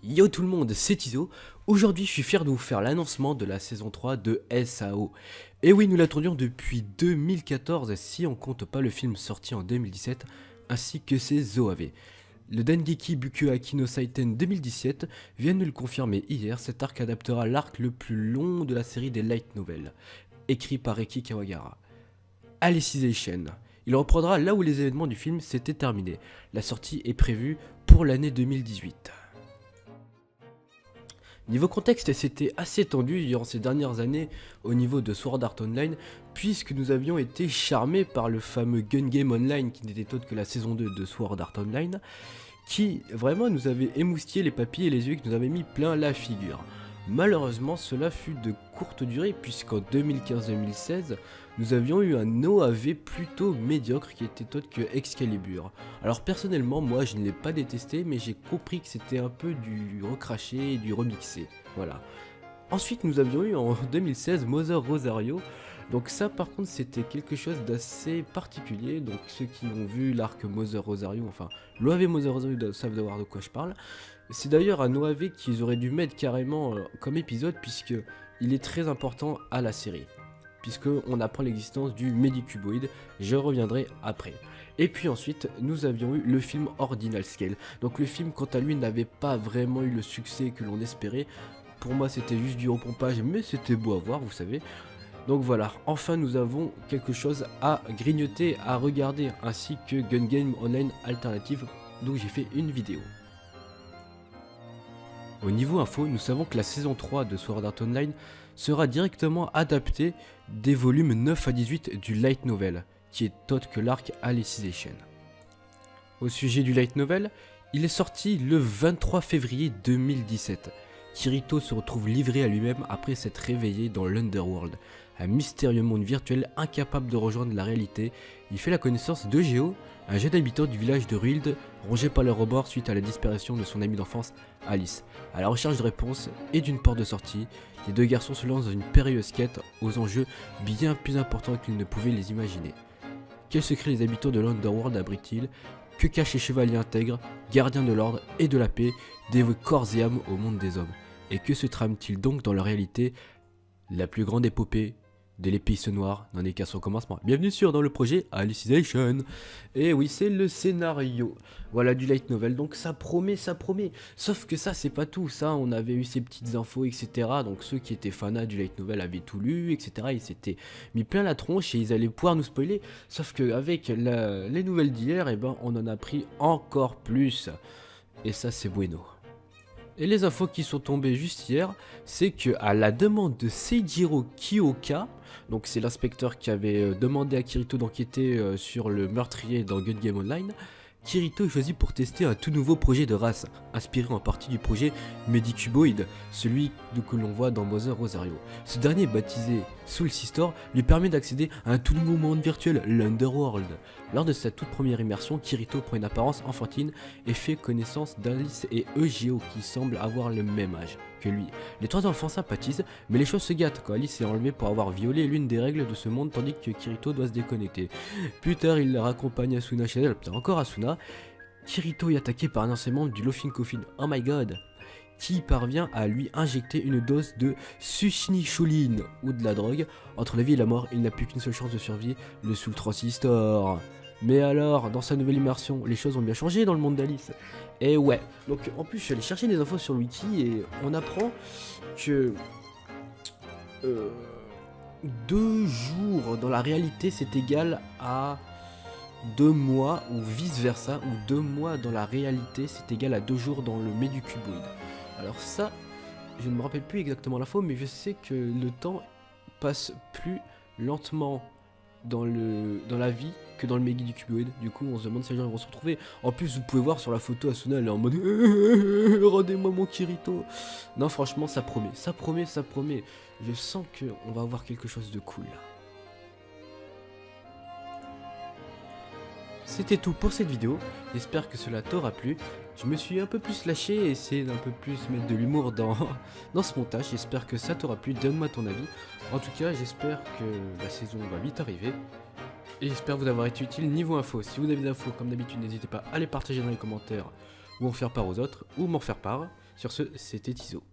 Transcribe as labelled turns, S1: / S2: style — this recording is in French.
S1: Yo tout le monde, c'est Iso. Aujourd'hui, je suis fier de vous faire l'annoncement de la saison 3 de SAO. Et oui, nous l'attendions depuis 2014 si on compte pas le film sorti en 2017 ainsi que ses OAV. Le Dengeki Bukuaki no Saiten 2017 vient de nous le confirmer hier, cet arc adaptera l'arc le plus long de la série des light novels, écrit par Eki Kawagara. Alicization. Il reprendra là où les événements du film s'étaient terminés. La sortie est prévue pour l'année 2018. Niveau contexte, c'était assez tendu durant ces dernières années au niveau de Sword Art Online, puisque nous avions été charmés par le fameux Gun Game Online qui n'était autre que la saison 2 de Sword Art Online, qui vraiment nous avait émoustillé les papilles et les yeux, qui nous avait mis plein la figure. Malheureusement, cela fut de courte durée, puisqu'en 2015-2016, nous avions eu un OAV plutôt médiocre qui était autre que Excalibur. Alors personnellement, moi je ne l'ai pas détesté, mais j'ai compris que c'était un peu du recraché et du remixé. Voilà. Ensuite, nous avions eu en 2016 Mother Rosario. Donc ça par contre c'était quelque chose d'assez particulier. Donc ceux qui ont vu l'arc Mother Rosario, enfin l'OAV Mother Rosario savent savoir de quoi je parle. C'est d'ailleurs un OAV qu'ils auraient dû mettre carrément comme épisode, puisque il est très important à la série, puisque on apprend l'existence du Medicuboid. Je reviendrai après. Et puis ensuite nous avions eu le film Ordinal Scale. Donc le film quant à lui n'avait pas vraiment eu le succès que l'on espérait. Pour moi c'était juste du repompage, mais c'était beau à voir, vous savez. Donc voilà, enfin nous avons quelque chose à grignoter, à regarder, ainsi que Gun Game Online Alternative, dont j'ai fait une vidéo. Au niveau info, nous savons que la saison 3 de Sword Art Online sera directement adaptée des volumes 9 à 18 du light novel, qui est autre que l'arc Alicization. Au sujet du light novel, il est sorti le 23 février 2017. Kirito se retrouve livré à lui-même après s'être réveillé dans l'Underworld, un mystérieux monde virtuel incapable de rejoindre la réalité. Il fait la connaissance de Geo, un jeune habitant du village de Ruild, rongé par le rebord suite à la disparition de son amie d'enfance Alice. À la recherche de réponses et d'une porte de sortie, les deux garçons se lancent dans une périlleuse quête aux enjeux bien plus importants qu'ils ne pouvaient les imaginer. Quels secrets les habitants de l'Underworld abritent-ils? Que cachent les chevaliers intègres, gardiens de l'ordre et de la paix, dévoués corps et âme au monde des hommes? Et que se trame-t-il donc dans leur réalité? La plus grande épopée de l'épice noire n'en est qu'à son commencement. Bienvenue sur dans le projet Alicization. Et oui, c'est le scénario, voilà, du light novel. Donc ça promet, ça promet. Sauf que ça, c'est pas tout. Ça, on avait eu ces petites infos, etc. Donc ceux qui étaient fanas du light novel avaient tout lu, etc. Ils s'étaient mis plein la tronche et ils allaient pouvoir nous spoiler. Sauf qu'avec les nouvelles d'hier, eh ben, on en a pris encore plus. Et ça, c'est bueno. Et les infos qui sont tombées juste hier, c'est que à la demande de Seijiro Kyoka, donc c'est l'inspecteur qui avait demandé à Kirito d'enquêter sur le meurtrier dans Gun Game Online, Kirito est choisi pour tester un tout nouveau projet de race, inspiré en partie du projet Medicuboid, celui que l'on voit dans Mother Rosario. Ce dernier, baptisé Soul Sistor, lui permet d'accéder à un tout nouveau monde virtuel, l'Underworld. Lors de sa toute première immersion, Kirito prend une apparence enfantine et fait connaissance d'Alice et Eugeo qui semblent avoir le même âge que lui. Les trois enfants sympathisent, mais les choses se gâtent quand Alice est enlevée pour avoir violé l'une des règles de ce monde tandis que Kirito doit se déconnecter. Plus tard, il raccompagne Asuna chez elle, putain, encore Asuna. Kirito est attaqué par un ancien membre du Lofin Coffin, oh my god, qui parvient à lui injecter une dose de Sushinishuline ou de la drogue. Entre la vie et la mort, il n'a plus qu'une seule chance de survie, le Soul Transistor. Mais alors, dans sa nouvelle immersion, les choses ont bien changé dans le monde d'Alice. Et ouais, donc en plus je suis allé chercher des infos sur le wiki et on apprend que 2 jours dans la réalité c'est égal à 2 mois ou vice versa, ou 2 mois dans la réalité c'est égal à 2 jours dans le Medicuboid. Alors ça, je ne me rappelle plus exactement l'info, mais je sais que le temps passe plus lentement dans la vie que dans le Medicuboid. Du coup on se demande si les gens vont se retrouver. En plus vous pouvez voir sur la photo Asuna, elle est en mode rendez-moi mon Kirito. Non franchement ça promet, ça promet, ça promet. Je sens qu'on va avoir quelque chose de cool. C'était tout pour cette vidéo, j'espère que cela t'aura plu. Je me suis un peu plus lâché et essayé d'un peu plus mettre de l'humour dans ce montage. J'espère que ça t'aura plu, donne-moi ton avis. En tout cas, j'espère que la saison va vite arriver. Et j'espère vous avoir été utile niveau info. Si vous avez des infos, comme d'habitude, n'hésitez pas à les partager dans les commentaires ou en faire part aux autres, ou m'en faire part. Sur ce, c'était Tizo.